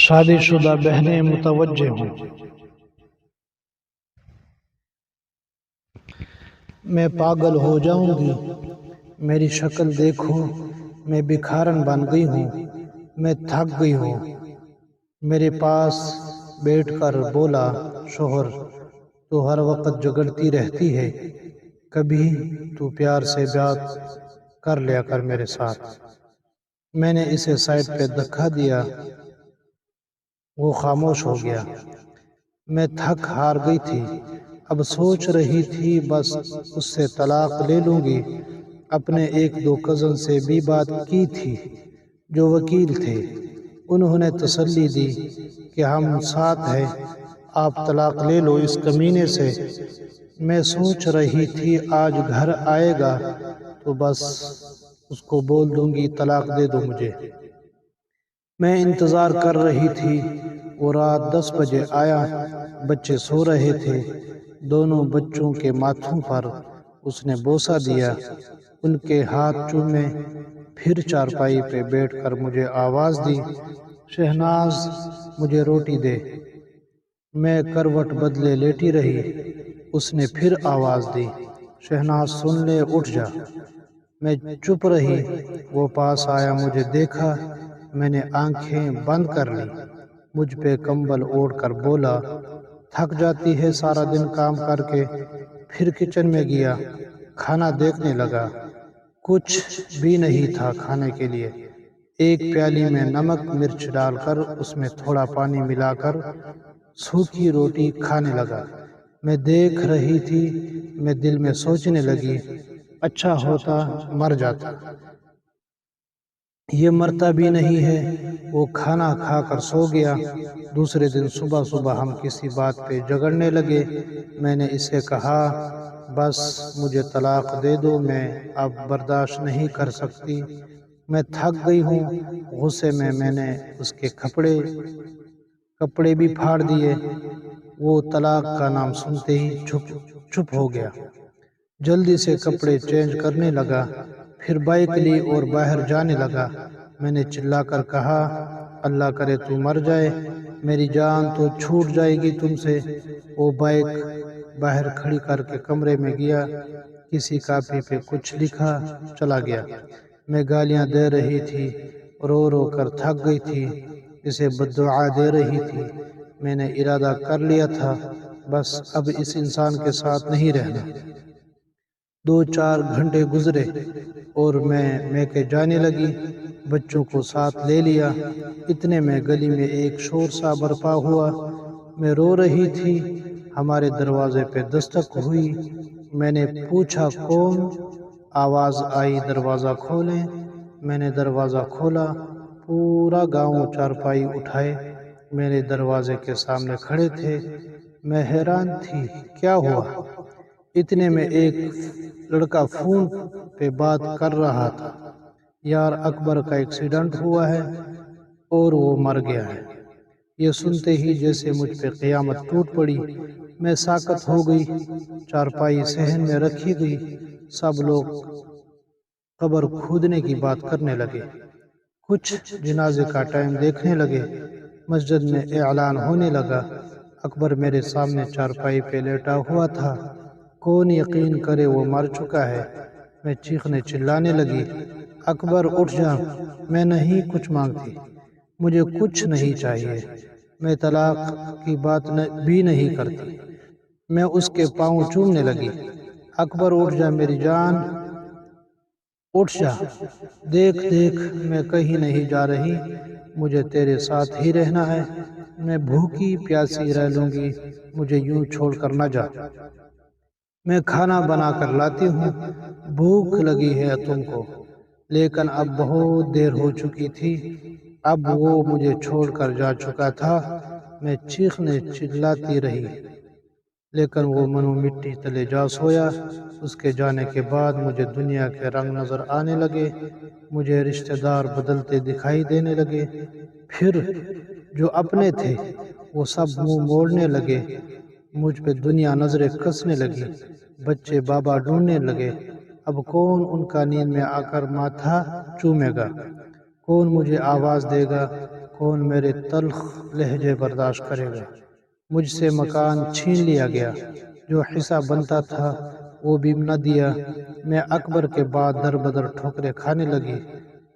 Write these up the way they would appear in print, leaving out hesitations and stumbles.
شادی شدہ بہنیں متوجہ ہوں۔ میں پاگل ہو جاؤں گی، میری شکل دیکھو، میں بکھارن بن گئی ہوں، میں تھک گئی ہوں۔ میرے پاس بیٹھ کر بولا شوہر، تو ہر وقت جھگڑتی رہتی ہے، کبھی تو پیار سے بات کر لیا کر میرے ساتھ۔ میں نے اسے سائڈ پہ دھکا دیا، وہ خاموش ہو گیا۔ میں تھک ہار گئی تھی، اب سوچ رہی تھی بس اس سے طلاق لے لوں گی۔ اپنے ایک دو کزن سے بھی بات کی تھی جو وکیل تھے، انہوں نے تسلی دی کہ ہم ساتھ ہیں، آپ طلاق لے لو اس کمینے سے۔ میں سوچ رہی تھی آج گھر آئے گا تو بس اس کو بول دوں گی طلاق دے دو مجھے۔ میں انتظار کر رہی تھی، وہ رات 10 بجے آیا، بچے سو رہے تھے، دونوں بچوں کے ماتھوں پر اس نے بوسہ دیا، ان کے ہاتھ چومے، پھر چارپائی پہ بیٹھ کر مجھے آواز دی، شہناز مجھے روٹی دے۔ میں کروٹ بدلے لیٹی رہی، اس نے پھر آواز دی، شہناز سن لے اٹھ جا۔ میں چپ رہی، وہ پاس آیا، مجھے دیکھا، میں نے آنکھیں بند کر لی، مجھ پہ کمبل اوڑھ کر بولا، تھک جاتی ہے سارا دن کام کر کے۔ پھر کچن میں گیا، کھانا دیکھنے لگا، کچھ بھی نہیں تھا کھانے کے لیے۔ ایک پیالی میں نمک مرچ ڈال کر اس میں تھوڑا پانی ملا کر سوکھی روٹی کھانے لگا۔ میں دیکھ رہی تھی، میں دل میں سوچنے لگی، اچھا ہوتا مر جاتا، یہ مرتا بھی نہیں ہے۔ وہ کھانا کھا کر سو گیا۔ دوسرے دن صبح صبح ہم کسی بات پہ جھگڑنے لگے۔ میں نے اسے کہا، بس مجھے طلاق دے دو، میں اب برداشت نہیں کر سکتی، میں تھک گئی ہوں۔ غصے میں میں نے اس کے کپڑے بھی پھاڑ دیے۔ وہ طلاق کا نام سنتے ہی چپ ہو گیا، جلدی سے کپڑے چینج کرنے لگا، پھر بائک لی اور باہر جانے لگا۔ میں نے چلا کر کہا، اللہ کرے تو مر جائے، میری جان تو چھوٹ جائے گی تم سے۔ وہ بائک باہر کھڑی کر کے کمرے میں گیا، کسی کاپی پہ کچھ لکھا، چلا گیا۔ میں گالیاں دے رہی تھی، رو رو کر تھک گئی تھی، اسے بددعا دے رہی تھی۔ میں نے ارادہ کر لیا تھا، بس اب اس انسان کے ساتھ نہیں رہنا۔ 2-4 گھنٹے گزرے اور میں کے جانے لگی، بچوں کو ساتھ لے لیا۔ اتنے میں گلی میں ایک شور سا برپا ہوا، میں رو رہی تھی، ہمارے دروازے پہ دستک ہوئی۔ میں نے پوچھا کون؟ آواز آئی، دروازہ کھولیں۔ میں نے دروازہ کھولا، پورا گاؤں چارپائی اٹھائے میرے دروازے کے سامنے کھڑے تھے۔ میں حیران تھی، کیا ہوا؟ اتنے میں ایک لڑکا فون پہ بات کر رہا تھا، یار اکبر کا ایکسیڈنٹ ہوا ہے اور وہ مر گیا ہے۔ یہ سنتے ہی جیسے مجھ پہ قیامت ٹوٹ پڑی، میں ساکت ہو گئی۔ چارپائی صحن میں رکھی گئی، سب لوگ قبر کھودنے کی بات کرنے لگے، کچھ جنازے کا ٹائم دیکھنے لگے۔ مسجد میں اعلان ہونے لگا، اکبر میرے سامنے چارپائی پہ لیٹا ہوا تھا، کون یقین کرے وہ مر چکا ہے۔ میں چیخنے چلانے لگی، اکبر اٹھ جا، میں نہیں کچھ مانگتی، مجھے کچھ نہیں چاہیے، میں طلاق کی بات بھی نہیں کرتی۔ میں اس کے پاؤں چومنے لگی، اکبر اٹھ جا میری جان، اٹھ جا، دیکھ میں کہیں نہیں جا رہی، مجھے تیرے ساتھ ہی رہنا ہے، میں بھوکی پیاسی رہ لوں گی، مجھے یوں چھوڑ کر نہ جا۔ میں کھانا بنا کر لاتی ہوں، بھوک لگی ہے تم کو، لیکن اب بہت دیر ہو چکی تھی، اب وہ مجھے چھوڑ کر جا چکا تھا۔ میں چیخنے چلاتی رہی، لیکن وہ منو مٹی تلے جا سویا۔ اس کے جانے کے بعد مجھے دنیا کے رنگ نظر آنے لگے، مجھے رشتہ دار بدلتے دکھائی دینے لگے، پھر جو اپنے تھے وہ سب منہ موڑنے لگے، مجھ پہ دنیا نظریں کسنے لگی، بچے بابا ڈھونڈنے لگے، اب کون ان کا نیند میں آ کر ماتھا چومے گا، کون مجھے آواز دے گا، کون میرے تلخ لہجے برداشت کرے گا؟ مجھ سے مکان چھین لیا گیا، جو حصہ بنتا تھا وہ بھی نہ دیا۔ میں اکبر کے بعد در بدر ٹھوکریں کھانے لگی۔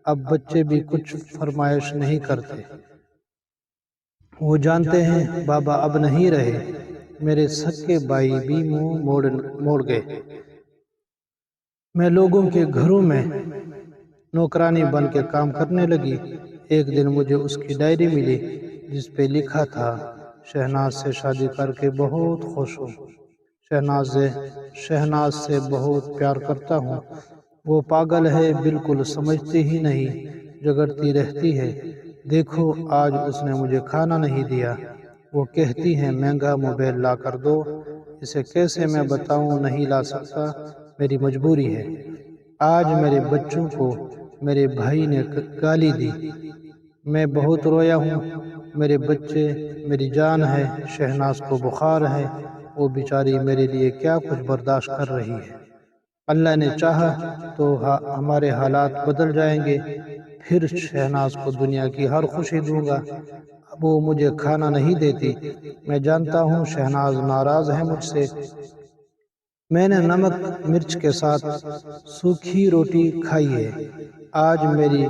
اب بچے بھی کچھ فرمائش نہیں کرتے، وہ جانتے ہیں بابا اب نہیں رہے۔ میرے سکے بھائی بھی منہ موڑ گئے۔ میں لوگوں کے گھروں میں نوکرانی بن کے کام کرنے لگی۔ ایک دن مجھے اس کی ڈائری ملی جس پہ لکھا تھا، شہناز سے شادی کر کے بہت خوش ہوں۔ شہناز سے بہت پیار کرتا ہوں۔ وہ پاگل ہے، بالکل سمجھتی ہی نہیں، جگڑتی رہتی ہے۔ دیکھو آج اس نے مجھے کھانا نہیں دیا۔ وہ کہتی ہے مہنگا موبائل لا کر دو۔ اسے کیسے میں بتاؤں نہیں لا سکتا، میری مجبوری ہے۔ آج میرے بچوں کو میرے بھائی نے گالی دی، میں بہت رویا ہوں۔ میرے بچے میری جان ہے۔ شہناز کو بخار ہے، وہ بیچاری میرے لیے کیا کچھ برداشت کر رہی ہے۔ اللہ نے چاہا تو ہمارے حالات بدل جائیں گے، پھر شہناز کو دنیا کی ہر خوشی دوں گا۔ اب وہ مجھے کھانا نہیں دیتی، میں جانتا ہوں شہناز ناراض ہے مجھ سے۔ میں نے نمک مرچ کے ساتھ سوکھی روٹی کھائی ہے۔ آج میری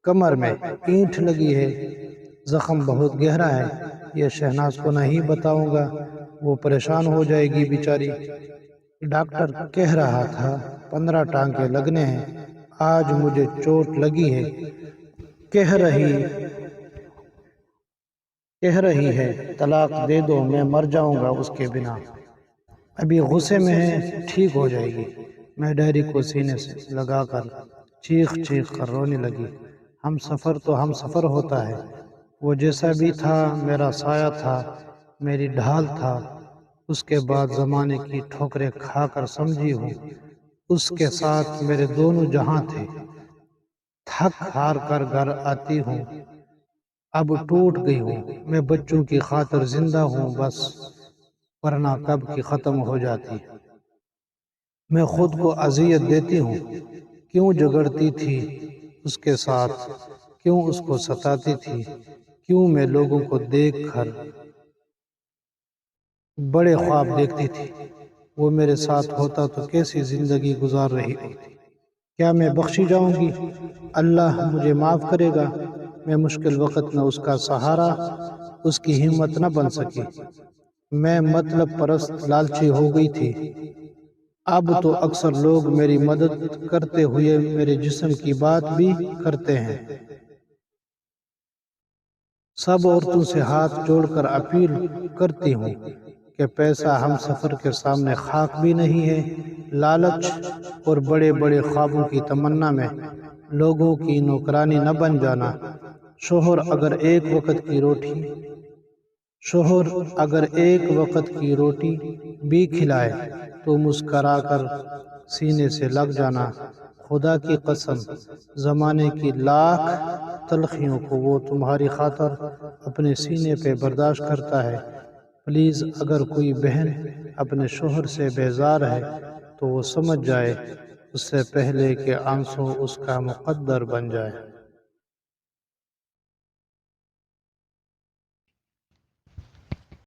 کمر میں اینٹ لگی ہے، زخم بہت گہرا ہے۔ یہ شہناز کو نہیں بتاؤں گا، وہ پریشان ہو جائے گی بیچاری۔ ڈاکٹر کہہ رہا تھا 15 ٹانکے لگنے ہیں۔ آج مجھے چوٹ لگی ہے، کہہ رہی ہے طلاق دے دو، میں مر جاؤں گا اس کے بنا۔ ابھی غصے میں ہے، ٹھیک ہو جائے گی۔ میں ڈائری کو سینے سے لگا کر چیخ کر رونے لگی۔ ہم سفر تو ہم سفر ہوتا ہے، وہ جیسا بھی تھا میرا سایہ تھا، میری ڈھال تھا۔ اس کے بعد زمانے کی ٹھوکریں کھا کر سمجھی ہوں، اس کے ساتھ میرے دونوں جہاں تھے۔ تھک ہار کر گھر آتی ہوں، اب ٹوٹ گئی ہوں۔ میں بچوں کی خاطر زندہ ہوں بس، ورنہ کب کی ختم ہو جاتی۔ میں خود کو اذیت دیتی ہوں، کیوں جھگڑتی تھی اس کے ساتھ، کیوں اس کو ستاتی تھی، کیوں میں لوگوں کو دیکھ کر بڑے خواب دیکھتی تھی۔ وہ میرے ساتھ ہوتا تو کیسی زندگی گزار رہی ہوتی۔ کیا میں بخشی جاؤں گی؟ اللہ مجھے معاف کرے گا؟ میں مشکل وقت میں اس کا سہارا، اس کی ہمت نہ بن سکی۔ میں مطلب پرست لالچی ہو گئی تھی۔ اب تو اکثر لوگ میری مدد کرتے ہوئے میرے جسم کی بات بھی کرتے ہیں۔ سب عورتوں سے ہاتھ جوڑ کر اپیل کرتی ہوں کہ پیسہ ہم سفر کے سامنے خاک بھی نہیں ہے۔ لالچ اور بڑے بڑے خوابوں کی تمنا میں لوگوں کی نوکرانی نہ بن جانا۔ شوہر اگر ایک وقت کی روٹی بھی کھلائے تو مسکرا کر سینے سے لگ جانا۔ خدا کی قسم، زمانے کی لاکھ تلخیوں کو وہ تمہاری خاطر اپنے سینے پہ برداشت کرتا ہے۔ پلیز اگر کوئی بہن اپنے شوہر سے بیزار ہے تو وہ سمجھ جائے، اس سے پہلے کہ آنسو اس کا مقدر بن جائے۔